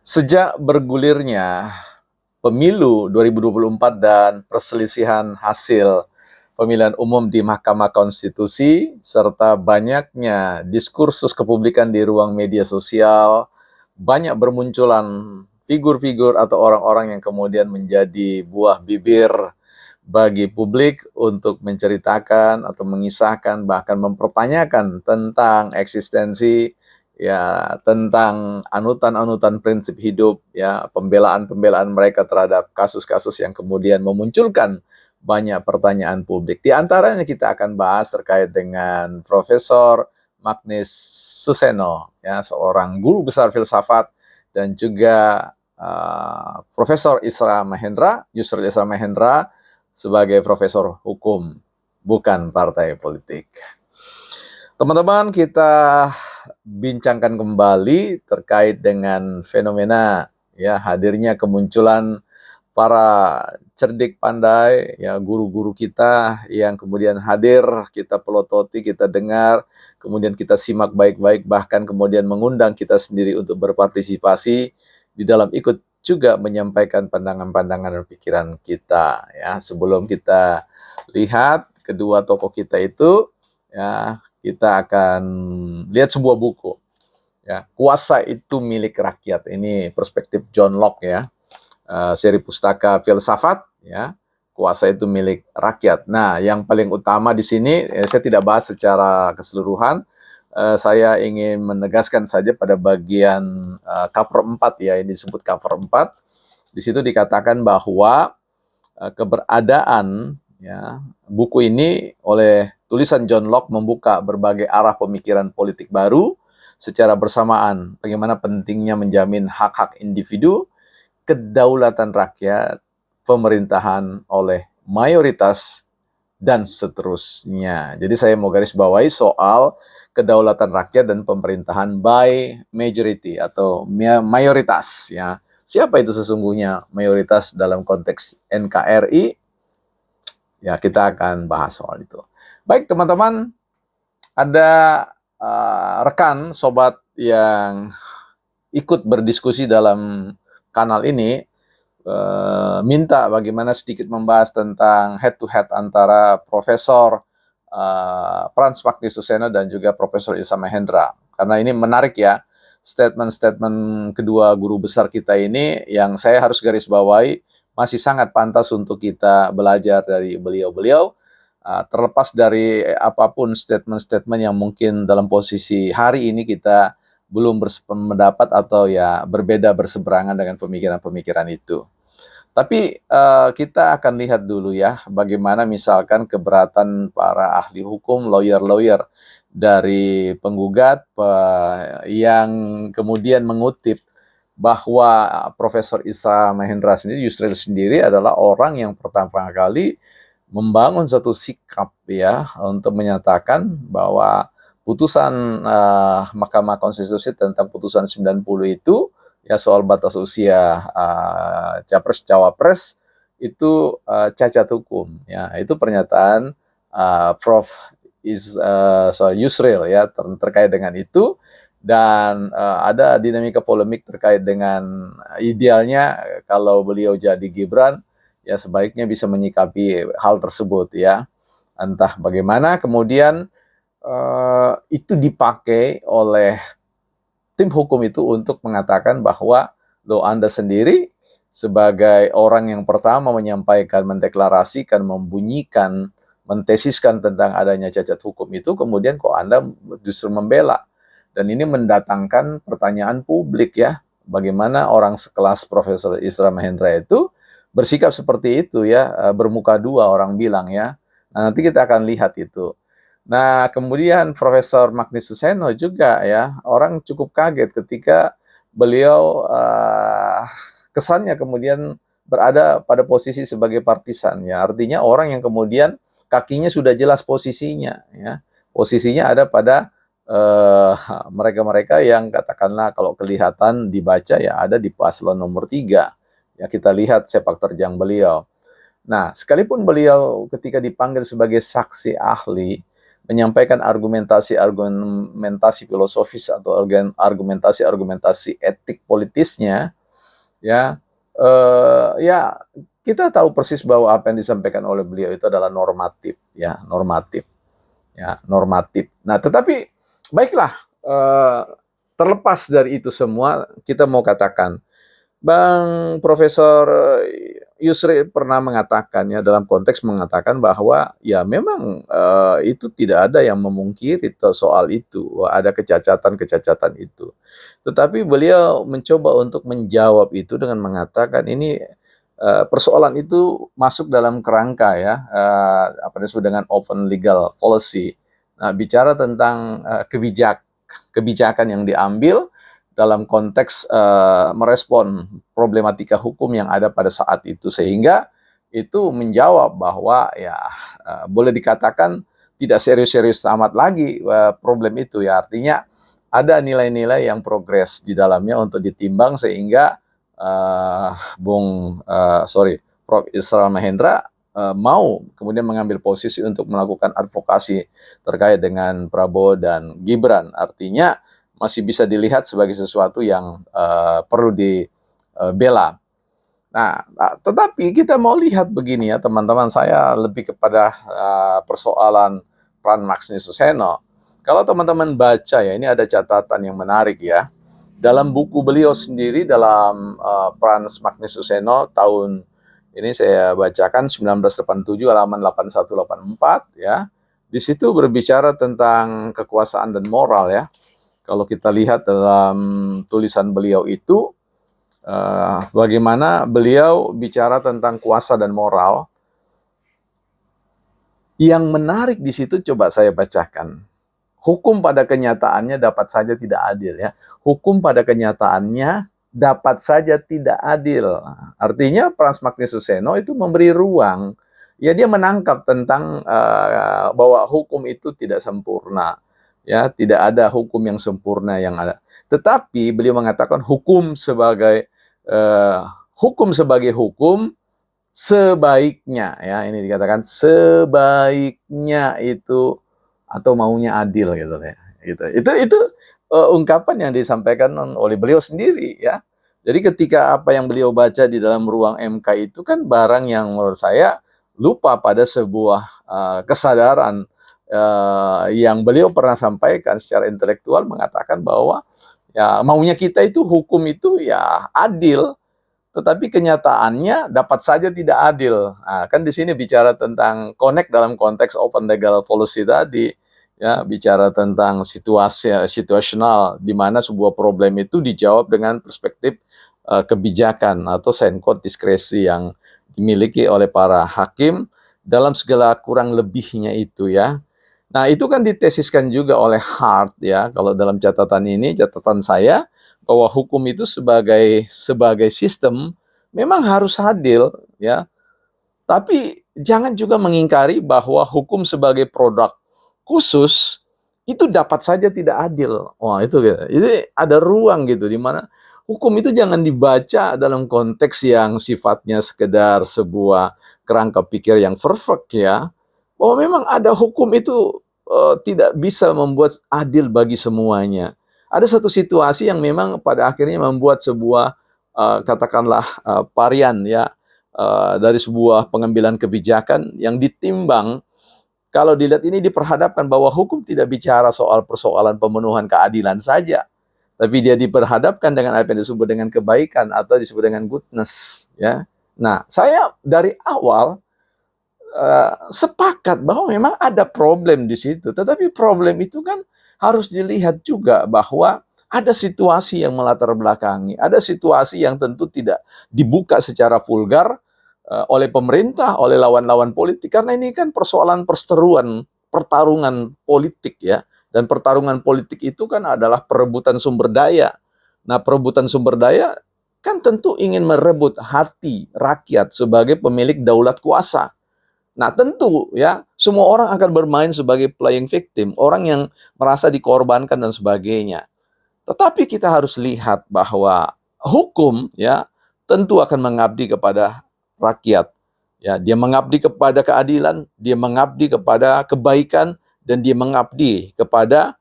Sejak bergulirnya pemilu 2024 dan perselisihan hasil pemilihan umum di Mahkamah Konstitusi, serta banyaknya diskursus kepublikan di ruang media sosial, banyak bermunculan figur-figur atau orang-orang yang kemudian menjadi buah bibir bagi publik untuk menceritakan atau mengisahkan, bahkan mempertanyakan tentang eksistensi, ya, tentang anutan-anutan prinsip hidup, ya, pembelaan-pembelaan mereka terhadap kasus-kasus yang kemudian memunculkan banyak pertanyaan publik. Di antaranya kita akan bahas terkait dengan Profesor Magnis Suseno, ya, seorang guru besar filsafat, dan juga Profesor Yusril Isra Mahendra, sebagai profesor hukum, bukan partai politik. Teman-teman, kita bincangkan kembali terkait dengan fenomena, ya, hadirnya kemunculan para cerdik pandai, ya, guru-guru kita yang kemudian hadir, kita pelototi, kita dengar, kemudian kita simak baik-baik, bahkan kemudian mengundang kita sendiri untuk berpartisipasi di dalam ikut juga menyampaikan pandangan-pandangan dan pikiran kita, ya. Sebelum kita lihat kedua tokoh kita itu, ya, kita akan lihat sebuah buku, ya, Kuasa Itu Milik Rakyat. Ini perspektif John Locke, ya, seri pustaka filsafat, ya, Kuasa Itu Milik Rakyat. Nah, yang paling utama di sini, saya tidak bahas secara keseluruhan. Saya ingin menegaskan saja pada bagian cover 4, ya, ini disebut cover 4. Di situ dikatakan bahwa keberadaan, ya, buku ini oleh tulisan John Locke membuka berbagai arah pemikiran politik baru secara bersamaan. Bagaimana pentingnya menjamin hak-hak individu, kedaulatan rakyat, pemerintahan oleh mayoritas, dan seterusnya. Jadi saya mau garis bawahi soal kedaulatan rakyat dan pemerintahan by majority atau mayoritas, ya. Siapa itu sesungguhnya mayoritas dalam konteks NKRI? Ya, kita akan bahas soal itu. Baik, teman-teman, ada rekan sobat yang ikut berdiskusi dalam kanal ini, minta bagaimana sedikit membahas tentang head to head antara Profesor Frans Magnis Suseno dan juga Profesor Isra Mahendra. Karena ini menarik, ya, statement-statement kedua guru besar kita ini yang saya harus garis bawahi masih sangat pantas untuk kita belajar dari beliau-beliau, terlepas dari apapun statement-statement yang mungkin dalam posisi hari ini kita belum berpendapat atau, ya, berbeda berseberangan dengan pemikiran-pemikiran itu. Tapi kita akan lihat dulu, ya, bagaimana misalkan keberatan para ahli hukum, lawyer-lawyer dari penggugat yang kemudian mengutip bahwa Profesor Isra Mahendra sendiri, Yusril sendiri adalah orang yang pertama kali membangun satu sikap, ya, untuk menyatakan bahwa putusan Mahkamah Konstitusi tentang putusan 90 itu, ya, soal batas usia capres-cawapres itu cacat hukum, ya. Itu pernyataan Prof. Yusril, ya, terkait dengan itu. Dan ada dinamika polemik terkait dengan idealnya kalau beliau jadi Gibran, ya, sebaiknya bisa menyikapi hal tersebut, ya. Entah bagaimana kemudian itu dipakai oleh tim hukum itu untuk mengatakan bahwa lo Anda sendiri sebagai orang yang pertama menyampaikan, mendeklarasikan, membunyikan, mentesiskan tentang adanya cacat hukum itu, kemudian kok Anda justru membela. Dan ini mendatangkan pertanyaan publik, ya, bagaimana orang sekelas Profesor Isra Mahendra itu bersikap seperti itu, ya, bermuka dua orang bilang, ya. Nah, nanti kita akan lihat itu. Nah, kemudian Profesor Magnis Suseno juga, ya, orang cukup kaget ketika beliau kesannya kemudian berada pada posisi sebagai partisan, ya. Artinya orang yang kemudian kakinya sudah jelas posisinya, ya. Posisinya ada pada mereka-mereka yang katakanlah kalau kelihatan dibaca, ya, ada di paslon nomor 3. Ya, kita lihat sepak terjang beliau. Nah, sekalipun beliau ketika dipanggil sebagai saksi ahli, menyampaikan argumentasi filosofis atau argumentasi etik politisnya, ya, ya kita tahu persis bahwa apa yang disampaikan oleh beliau itu adalah normatif, normatif. Nah, tetapi baiklah, terlepas dari itu semua, kita mau katakan, Bang Profesor Yusri pernah mengatakan, ya, dalam konteks mengatakan bahwa ya memang itu tidak ada yang memungkiri soal itu, ada kecacatan-kecacatan itu. Tetapi beliau mencoba untuk menjawab itu dengan mengatakan ini persoalan itu masuk dalam kerangka, ya, apa disebut dengan open legal policy. Nah, bicara tentang kebijakan yang diambil dalam konteks merespon problematika hukum yang ada pada saat itu, sehingga itu menjawab bahwa ya boleh dikatakan tidak serius-serius amat lagi problem itu, ya, artinya ada nilai-nilai yang progres di dalamnya untuk ditimbang, sehingga Prof. Isra Mahendra mau kemudian mengambil posisi untuk melakukan advokasi terkait dengan Prabowo dan Gibran. Artinya masih bisa dilihat sebagai sesuatu yang perlu dibela. Nah, tetapi kita mau lihat begini, ya teman-teman, saya lebih kepada persoalan Pran Magnus Suseno. Kalau teman-teman baca, ya, ini ada catatan yang menarik, ya. Dalam buku beliau sendiri, dalam Pran Magnus Suseno tahun ini saya bacakan 1987 halaman 81-84, ya. Di situ berbicara tentang kekuasaan dan moral, ya. Kalau kita lihat dalam tulisan beliau itu, bagaimana beliau bicara tentang kuasa dan moral. Yang menarik di situ coba saya bacakan. Hukum pada kenyataannya dapat saja tidak adil, ya. Hukum pada kenyataannya dapat saja tidak adil. Artinya Frans Magnus Suseno itu memberi ruang, ya, dia menangkap tentang bahwa hukum itu tidak sempurna. Ya, tidak ada hukum yang sempurna yang ada. Tetapi beliau mengatakan hukum sebagai hukum sebaiknya, ya, ini dikatakan sebaiknya itu atau maunya adil, gitu, ya. Itu ungkapan yang disampaikan oleh beliau sendiri, ya. Jadi ketika apa yang beliau baca di dalam ruang MK itu kan barang yang menurut saya lupa pada sebuah kesadaran yang beliau pernah sampaikan secara intelektual, mengatakan bahwa ya maunya kita itu hukum itu ya adil, tetapi kenyataannya dapat saja tidak adil. Nah, kan di sini bicara tentang connect dalam konteks open legal policy tadi, ya, bicara tentang situasional di mana sebuah problem itu dijawab dengan perspektif kebijakan atau sengkot diskresi yang dimiliki oleh para hakim dalam segala kurang lebihnya itu, ya. Nah, itu kan ditesiskan juga oleh Hart, ya. Kalau dalam catatan saya, bahwa hukum itu sebagai sistem memang harus adil, ya. Tapi jangan juga mengingkari bahwa hukum sebagai produk khusus itu dapat saja tidak adil. Wah, itu gitu. Jadi ada ruang gitu di mana hukum itu jangan dibaca dalam konteks yang sifatnya sekedar sebuah kerangka pikir yang perfect, ya. Bahwa memang ada hukum itu tidak bisa membuat adil bagi semuanya. Ada satu situasi yang memang pada akhirnya membuat sebuah katakanlah varian, ya, dari sebuah pengambilan kebijakan yang ditimbang. Kalau dilihat ini diperhadapkan bahwa hukum tidak bicara soal persoalan pemenuhan keadilan saja, tapi dia diperhadapkan dengan apa yang disebut dengan kebaikan atau disebut dengan goodness, ya. Nah, saya dari awal sepakat bahwa memang ada problem di situ, tetapi problem itu kan harus dilihat juga bahwa ada situasi yang melatar belakangi, ada situasi yang tentu tidak dibuka secara vulgar oleh pemerintah, oleh lawan-lawan politik, karena ini kan persoalan pertarungan politik, ya, dan pertarungan politik itu kan adalah perebutan sumber daya. Nah, perebutan sumber daya kan tentu ingin merebut hati rakyat sebagai pemilik daulat kuasa. Nah, tentu, ya, semua orang akan bermain sebagai playing victim, orang yang merasa dikorbankan dan sebagainya. Tetapi kita harus lihat bahwa hukum, ya, tentu akan mengabdi kepada rakyat. Ya, dia mengabdi kepada keadilan, dia mengabdi kepada kebaikan, dan dia mengabdi kepada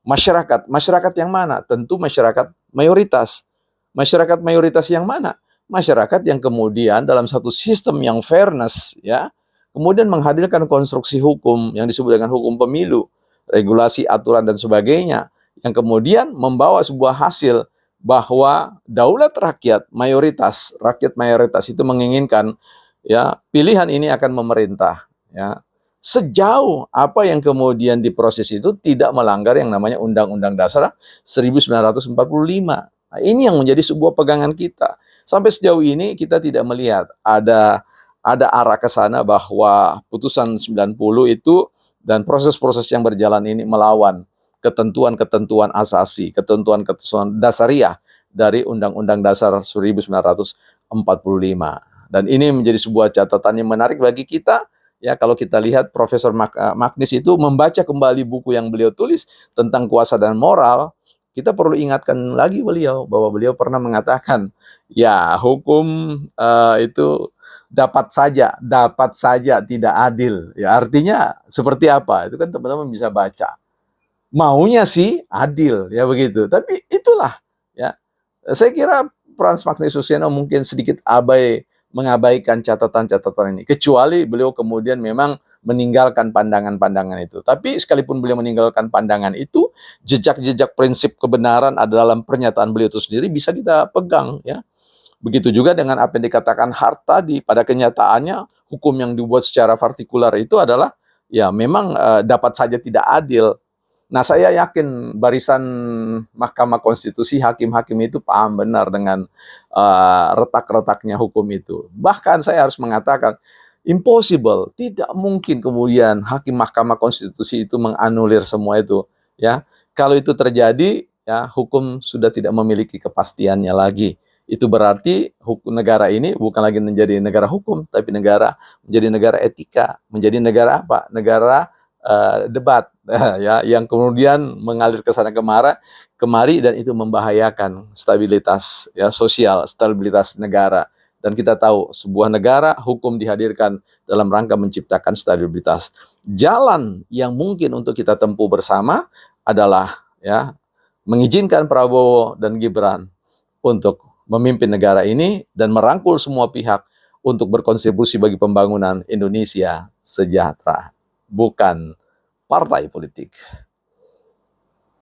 masyarakat. Masyarakat yang mana? Tentu masyarakat mayoritas. Masyarakat mayoritas yang mana? Masyarakat yang kemudian dalam satu sistem yang fairness, ya, kemudian menghadirkan konstruksi hukum yang disebut dengan hukum pemilu, regulasi, aturan, dan sebagainya, yang kemudian membawa sebuah hasil bahwa daulat rakyat mayoritas itu menginginkan, ya, pilihan ini akan memerintah, ya, sejauh apa yang kemudian diproses itu tidak melanggar yang namanya Undang-Undang Dasar 1945. Nah, ini yang menjadi sebuah pegangan kita. Sampai sejauh ini kita tidak melihat ada arah ke sana bahwa putusan 90 itu dan proses-proses yang berjalan ini melawan ketentuan-ketentuan asasi, ketentuan-ketentuan dasariah dari Undang-Undang Dasar 1945. Dan ini menjadi sebuah catatan yang menarik bagi kita. Ya, kalau kita lihat Profesor Magnis itu membaca kembali buku yang beliau tulis tentang kuasa dan moral, kita perlu ingatkan lagi beliau bahwa beliau pernah mengatakan, ya, hukum itu dapat saja tidak adil. Ya, artinya seperti apa? Itu kan teman-teman bisa baca. Maunya sih adil, ya begitu. Tapi itulah, ya. Saya kira Frans Magnis Susiano mungkin sedikit mengabaikan catatan-catatan ini. Kecuali beliau kemudian memang meninggalkan pandangan-pandangan itu. Tapi sekalipun beliau meninggalkan pandangan itu, jejak-jejak prinsip kebenaran ada dalam pernyataan beliau itu sendiri bisa kita pegang, ya. Begitu juga dengan apa yang dikatakan Hart tadi. Pada kenyataannya, hukum yang dibuat secara partikular itu adalah, ya, memang dapat saja tidak adil. Nah, saya yakin barisan Mahkamah Konstitusi, hakim-hakim itu paham benar dengan retak-retaknya hukum itu. Bahkan saya harus mengatakan, impossible, tidak mungkin kemudian hakim Mahkamah Konstitusi itu menganulir semua itu. Ya, kalau itu terjadi, ya, hukum sudah tidak memiliki kepastiannya lagi. Itu berarti hukum negara ini bukan lagi menjadi negara hukum, tapi menjadi negara etika, menjadi negara apa? Negara debat, ya, yang kemudian mengalir ke sana kemari dan itu membahayakan stabilitas, ya, sosial, stabilitas negara. Dan kita tahu sebuah negara hukum dihadirkan dalam rangka menciptakan stabilitas. Jalan yang mungkin untuk kita tempuh bersama adalah, ya, mengizinkan Prabowo dan Gibran untuk memimpin negara ini dan merangkul semua pihak untuk berkontribusi bagi pembangunan Indonesia sejahtera. Bukan partai politik.